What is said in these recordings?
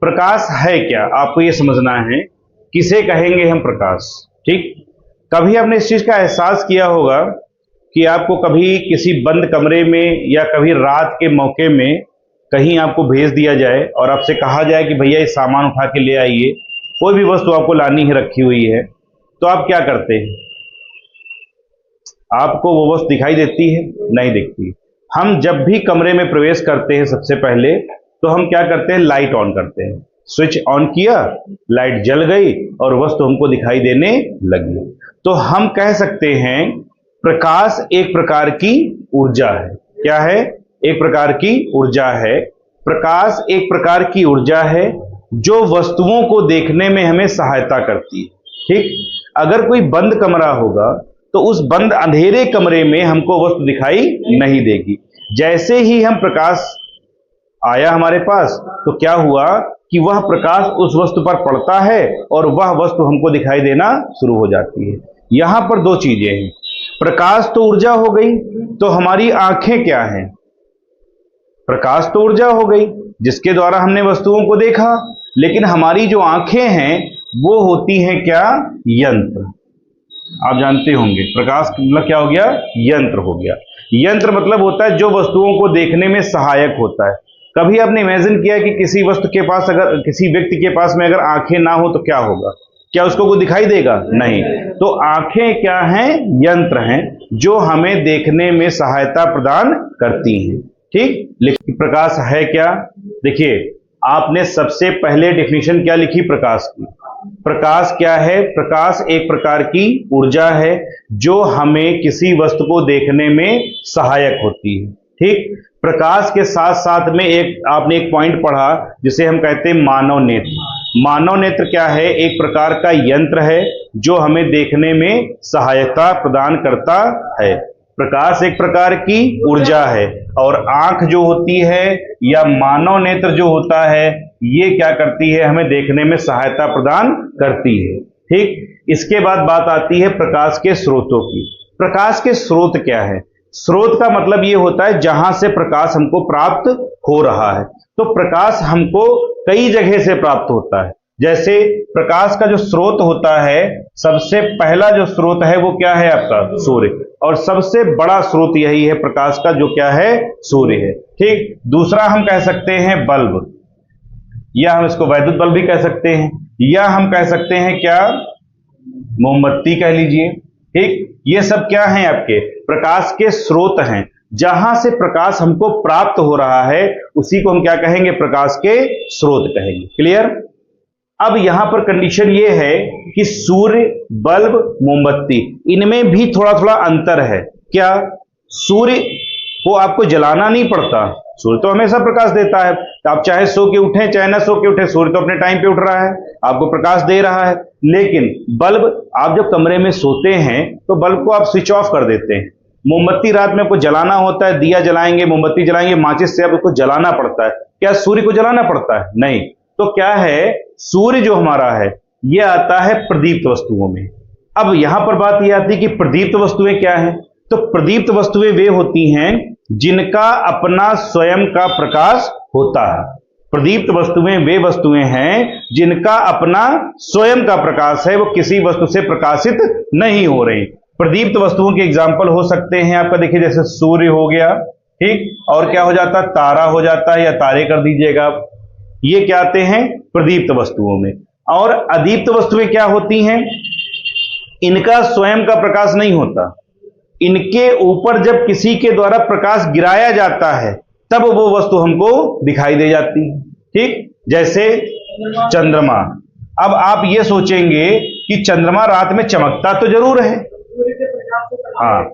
प्रकाश है क्या, आपको ये समझना है। किसे कहेंगे हम प्रकाश? ठीक, कभी आपने इस चीज का एहसास किया होगा कि आपको कभी किसी बंद कमरे में या कभी रात के मौके में कहीं आपको भेज दिया जाए और आपसे कहा जाए कि भैया ये सामान उठा के ले आइए, कोई भी वस्तु आपको लानी है, रखी हुई है, तो आप क्या करते हैं? आपको वो वस्तु दिखाई देती है? नहीं दिखती। हम जब भी कमरे में प्रवेश करते हैं सबसे पहले तो हम क्या करते हैं? लाइट ऑन करते हैं। स्विच ऑन किया, लाइट जल गई और वस्तु हमको दिखाई देने लगी। तो हम कह सकते हैं प्रकाश एक प्रकार की ऊर्जा है। क्या है? एक प्रकार की ऊर्जा है। प्रकाश एक प्रकार की ऊर्जा है जो वस्तुओं को देखने में हमें सहायता करती है। ठीक, अगर कोई बंद कमरा होगा तो उस बंद अंधेरे कमरे में हमको वस्तु दिखाई नहीं देगी। जैसे ही हम प्रकाश आया हमारे पास तो क्या हुआ कि वह प्रकाश उस वस्तु पर पड़ता है और वह वस्तु हमको दिखाई देना शुरू हो जाती है। यहां पर दो चीजें हैं। प्रकाश तो ऊर्जा हो गई, तो हमारी आंखें क्या हैं? प्रकाश तो ऊर्जा हो गई जिसके द्वारा हमने वस्तुओं को देखा, लेकिन हमारी जो आंखें हैं वो होती हैं क्या? यंत्र। आप जानते होंगे प्रकाश मतलब क्या हो गया? यंत्र हो गया। यंत्र मतलब होता है जो वस्तुओं को देखने में सहायक होता है। कभी आपने इमेजिन किया कि किसी वस्तु के पास, अगर किसी व्यक्ति के पास में अगर आंखें ना हो तो क्या होगा? क्या उसको कोई दिखाई देगा? नहीं। तो आंखें क्या हैं? यंत्र हैं जो हमें देखने में सहायता प्रदान करती हैं। ठीक, लेकिन प्रकाश है क्या? देखिए, आपने सबसे पहले डेफिनेशन क्या लिखी प्रकाश की? प्रकाश क्या है? प्रकाश एक प्रकार की ऊर्जा है जो हमें किसी वस्तु को देखने में सहायक होती है। ठीक, प्रकाश के साथ साथ में आपने एक पॉइंट पढ़ा जिसे हम कहते हैं मानव नेत्र। मानव नेत्र क्या है? एक प्रकार का यंत्र है जो हमें देखने में सहायता प्रदान करता है। प्रकाश एक प्रकार की ऊर्जा है और आंख जो होती है या मानव नेत्र जो होता है ये क्या करती है? हमें देखने में सहायता प्रदान करती है। ठीक, इसके बाद बात आती है प्रकाश के स्रोतों की। प्रकाश के स्रोत क्या है? स्रोत का मतलब ये होता है जहां से प्रकाश हमको प्राप्त हो रहा है। तो प्रकाश हमको कई जगह से प्राप्त होता है। जैसे प्रकाश का जो स्रोत होता है, सबसे पहला जो स्रोत है वो क्या है? आपका सूर्य। और सबसे बड़ा स्रोत यही है प्रकाश का, जो क्या है? सूर्य है। ठीक, दूसरा हम कह सकते हैं बल्ब, या हम इसको वैद्युत बल्ब भी कह सकते हैं, या हम कह सकते हैं क्या? मोमबत्ती कह लीजिए। ठीक, ये सब क्या हैं? आपके प्रकाश के स्रोत हैं। जहां से प्रकाश हमको प्राप्त हो रहा है उसी को हम क्या कहेंगे? प्रकाश के स्रोत कहेंगे। क्लियर? अब यहां पर कंडीशन ये है कि सूर्य, बल्ब, मोमबत्ती, इनमें भी थोड़ा थोड़ा अंतर है। क्या? सूर्य को आपको जलाना नहीं पड़ता, सूर्य तो हमेशा प्रकाश देता है। तो आप चाहे सो के उठें चाहे ना सो के उठें, सूर्य तो अपने टाइम पे उठ रहा है, आपको प्रकाश दे रहा है। लेकिन बल्ब, आप जब कमरे में सोते हैं तो बल्ब को आप स्विच ऑफ कर देते हैं। मोमबत्ती रात में आपको जलाना होता है, दिया जलाएंगे, मोमबत्ती जलाएंगे, माचिस से आपको जलाना पड़ता है। क्या सूर्य को जलाना पड़ता है? नहीं। तो क्या है? सूर्य जो हमारा है ये आता है प्रदीप्त वस्तुओं में। अब यहां पर बात यह आती है कि प्रदीप्त वस्तुएं क्या है? तो प्रदीप्त वस्तुएं वे होती हैं जिनका अपना स्वयं का प्रकाश होता है। प्रदीप्त वस्तुएं वे वस्तुएं हैं जिनका अपना स्वयं का प्रकाश है, वो किसी वस्तु से प्रकाशित नहीं हो रही। प्रदीप्त वस्तुओं के एग्जाम्पल हो सकते हैं आपका, देखिए जैसे सूर्य हो गया, ठीक, और क्या हो जाता है? तारा हो जाता है, या तारे कर दीजिएगा आप। ये क्या आते हैं? प्रदीप्त वस्तुओं में। और अदीप्त वस्तुएं क्या होती हैं? इनका स्वयं का प्रकाश नहीं होता, इनके ऊपर जब किसी के द्वारा प्रकाश गिराया जाता है तब वो वस्तु हमको दिखाई दे जाती है। ठीक, जैसे चंद्रमा। अब आप ये सोचेंगे कि चंद्रमा रात में चमकता तो जरूर है, हाँ,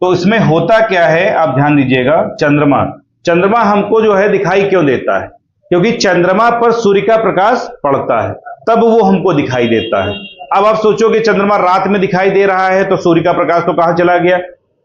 तो इसमें होता क्या है? आप ध्यान दीजिएगा। चंद्रमा हमको जो है दिखाई क्यों देता है? क्योंकि चंद्रमा पर सूर्य का प्रकाश पड़ता है, तब वो हमको दिखाई देता है। अब आप सोचोगे चंद्रमा रात में दिखाई दे रहा है तो सूर्य का प्रकाश तो कहां चला गया?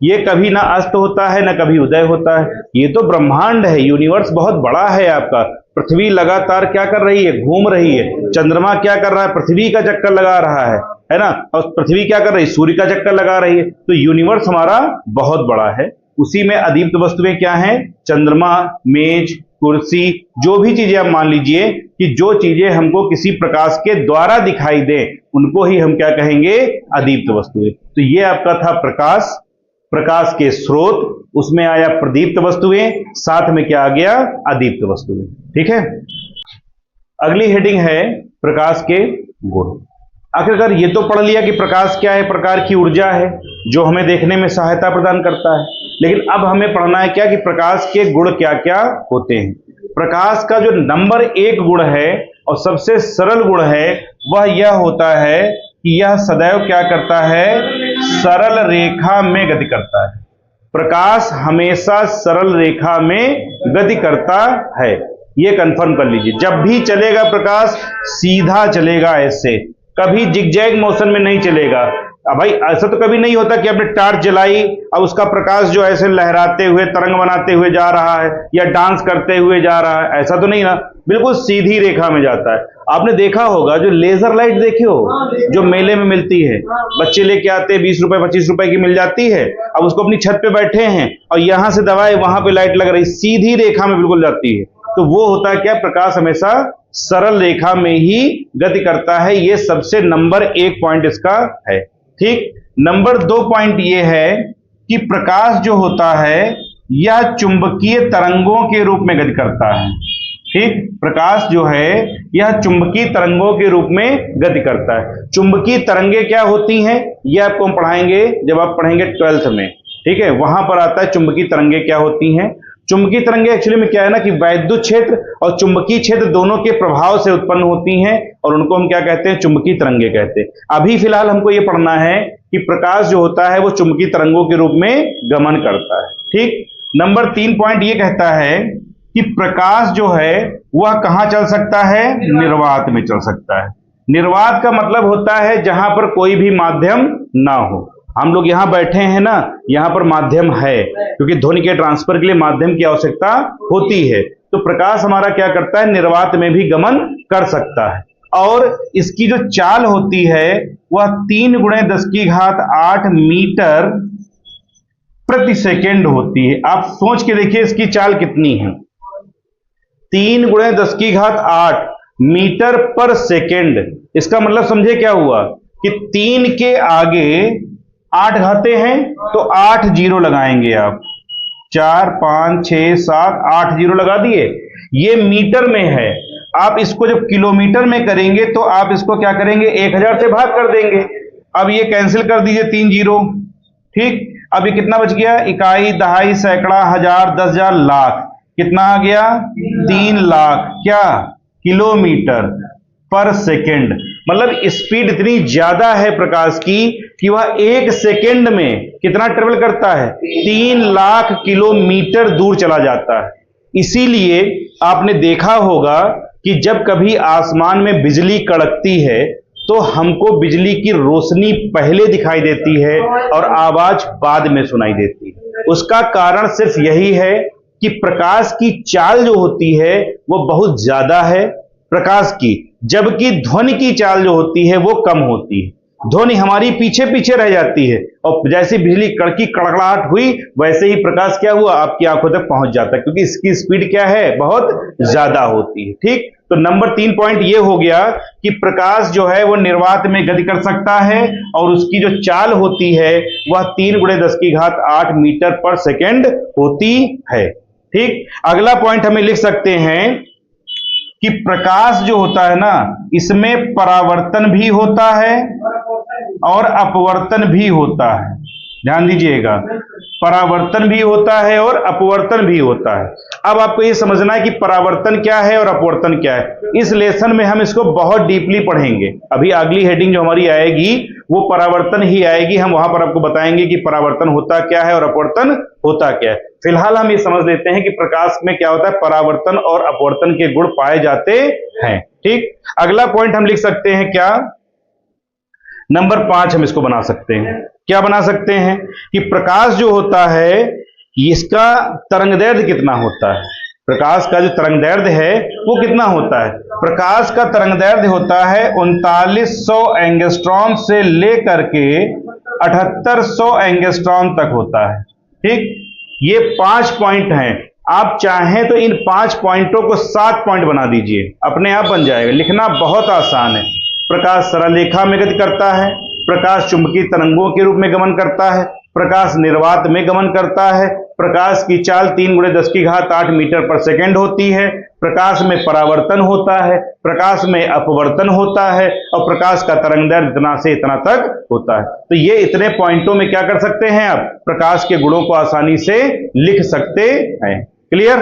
ये कभी ना अस्त होता है ना कभी उदय होता है। ये तो ब्रह्मांड है, यूनिवर्स बहुत बड़ा है आपका। पृथ्वी लगातार क्या कर रही है? घूम रही है। चंद्रमा क्या कर रहा है? पृथ्वी का चक्कर लगा रहा है ना? और पृथ्वी क्या कर रही है? सूर्य का चक्कर लगा रही है। तो यूनिवर्स हमारा बहुत बड़ा है। उसी में अदीप्त वस्तुएं क्या हैं? चंद्रमा, मेज, कुर्सी, जो भी चीजें आप मान लीजिए कि जो चीजें हमको किसी प्रकाश के द्वारा दिखाई दे उनको ही हम क्या कहेंगे, अदीप्त वस्तुएं। तो ये आपका था प्रकाश, प्रकाश के स्रोत, उसमें आया प्रदीप्त वस्तुएं, साथ में क्या आ गया, अदीप्त वस्तुएं। ठीक है, अगली हेडिंग है प्रकाश के गुण। आखिरकार ये तो पढ़ लिया कि प्रकाश क्या है, प्रकार की ऊर्जा है जो हमें देखने में सहायता प्रदान करता है, लेकिन अब हमें पढ़ना है क्या कि प्रकाश के गुण क्या क्या होते हैं। प्रकाश का जो नंबर 1 गुण है और सबसे सरल गुण है वह यह होता है कि यह सदैव क्या करता है, सरल रेखा में गति करता है। प्रकाश हमेशा सरल रेखा में गति करता है, ये कंफर्म कर लीजिए। जब भी चलेगा प्रकाश सीधा चलेगा, ऐसे कभी जिगजैग मोशन में नहीं चलेगा। अब भाई ऐसा तो कभी नहीं होता कि आपने टार्च जलाई अब उसका प्रकाश जो ऐसे लहराते हुए तरंग बनाते हुए जा रहा है या डांस करते हुए जा रहा है, ऐसा तो नहीं ना, बिल्कुल सीधी रेखा में जाता है। आपने देखा होगा जो लेजर लाइट देखे हो जो मेले में मिलती है, बच्चे लेके आते हैं, 20 रुपए 25 रुपए की मिल जाती है, अब उसको अपनी छत पे बैठे हैं और यहां से दबाए वहां पे लाइट लग रही, सीधी रेखा में बिल्कुल जाती है। तो वो होता है क्या, प्रकाश हमेशा सरल रेखा में ही गति करता है। ये सबसे नंबर 1 पॉइंट इसका है। ठीक, नंबर 2 पॉइंट ये है कि प्रकाश जो होता है यह चुंबकीय तरंगों के रूप में गति करता है। ठीक, प्रकाश जो है यह चुंबकीय तरंगों के रूप में गति करता है। चुंबकीय तरंगे क्या होती हैं यह आपको हम पढ़ाएंगे जब आप पढ़ेंगे 12th में। ठीक है, वहां पर आता है चुंबकीय तरंगे क्या होती हैं। चुंबकीय तरंगे एक्चुअली में क्या है ना कि वैद्युत क्षेत्र और चुंबकीय क्षेत्र दोनों के प्रभाव से उत्पन्न होती हैं और उनको हम क्या कहते हैं, चुंबकीय तरंगे कहते हैं। अभी फिलहाल हमको ये पढ़ना है कि प्रकाश जो होता है वो चुंबकीय तरंगों के रूप में गमन करता है। ठीक, नंबर 3 पॉइंट ये कहता है कि प्रकाश जो है वह कहां चल सकता है, निर्वात में चल सकता है। निर्वात का मतलब होता है जहां पर कोई भी माध्यम ना हो। हम लोग यहां बैठे हैं ना, यहां पर माध्यम है क्योंकि ध्वनि के ट्रांसफर के लिए माध्यम की आवश्यकता होती है। तो प्रकाश हमारा क्या करता है, निर्वात में भी गमन कर सकता है। और इसकी जो चाल होती है वह 3 × 10⁸ मीटर प्रति सेकेंड होती है। आप सोच के देखिए इसकी चाल कितनी है, 3 × 10⁸ मीटर पर सेकेंड। इसका मतलब समझे क्या हुआ कि 3 के आगे 8 घाते हैं तो 8 जीरो लगाएंगे आप, 4 5 6 7 8 जीरो लगा दिए। ये मीटर में है, आप इसको जब किलोमीटर में करेंगे तो आप इसको क्या करेंगे, 1000 से भाग कर देंगे। अब ये कैंसिल कर दीजिए 3 जीरो। ठीक, अब ये कितना बच गया, इकाई, दहाई, सैकड़ा, हजार, 10,000, लाख। कितना आ गया, 3 लाख क्या, किलोमीटर पर सेकेंड। मतलब स्पीड इतनी ज्यादा है प्रकाश की कि वह 1 सेकेंड में कितना ट्रेवल करता है, 3 लाख किलोमीटर दूर चला जाता है। इसीलिए आपने देखा होगा कि जब कभी आसमान में बिजली कड़कती है तो हमको बिजली की रोशनी पहले दिखाई देती है और आवाज बाद में सुनाई देती है। उसका कारण सिर्फ यही है कि प्रकाश की चाल जो होती है वो बहुत ज्यादा है प्रकाश की, जबकि ध्वनि की चाल जो होती है वो कम होती है। ध्वनि हमारी पीछे पीछे रह जाती है और जैसे बिजली कड़की कड़कड़ाहट हुई वैसे ही प्रकाश क्या हुआ, आपकी आंखों तक पहुंच जाता है, क्योंकि इसकी स्पीड क्या है, बहुत ज्यादा होती है। ठीक, तो नंबर 3 पॉइंट ये हो गया कि प्रकाश जो है वो निर्वात में गति कर सकता है और उसकी जो चाल होती है वह 3 × 10⁸ मीटर पर सेकेंड होती है। ठीक, अगला पॉइंट हमें लिख सकते हैं कि प्रकाश जो होता है ना, इसमें परावर्तन भी होता है और अपवर्तन भी होता है। ध्यान दीजिएगा, परावर्तन भी होता है और अपवर्तन भी होता है। अब आपको ये समझना है कि परावर्तन क्या है और अपवर्तन क्या है। इस लेसन में हम इसको बहुत डीपली पढ़ेंगे। अभी अगली हेडिंग जो हमारी आएगी वो परावर्तन ही आएगी, हम वहां पर आपको बताएंगे कि परावर्तन होता क्या है और अपवर्तन होता क्या है। फिलहाल हम ये समझ लेते हैं कि प्रकाश में क्या होता है, परावर्तन और अपवर्तन के गुण पाए जाते हैं। ठीक, अगला पॉइंट हम लिख सकते हैं क्या, नंबर 5 हम इसको बना सकते हैं। क्या बना सकते हैं कि प्रकाश जो होता है इसका तरंगदैर्ध्य कितना होता है। प्रकाश का जो तरंगदैर्ध्य है वो कितना होता है, प्रकाश का तरंगदैर्ध्य होता है 3900 एंगस्ट्रॉम से लेकर के 7800 एंगस्ट्रॉम तक होता है। ठीक, ये 5 पॉइंट हैं। आप चाहें तो इन 5 पॉइंटों को 7 पॉइंट बना दीजिए, अपने आप बन जाएगा। लिखना बहुत आसान है। प्रकाश सरल रेखा में गति करता है, प्रकाश चुंबकीय तरंगों के रूप में गमन करता है, प्रकाश निर्वात में गमन करता है, प्रकाश की चाल 3 × 10⁸ मीटर पर सेकेंड होती है, प्रकाश में परावर्तन होता है, प्रकाश में अपवर्तन होता है, और प्रकाश का तरंगदैर्घ्य इतना से इतना तक होता है। तो ये इतने पॉइंटों में क्या कर सकते हैं, आप प्रकाश के गुणों को आसानी से लिख सकते हैं। क्लियर?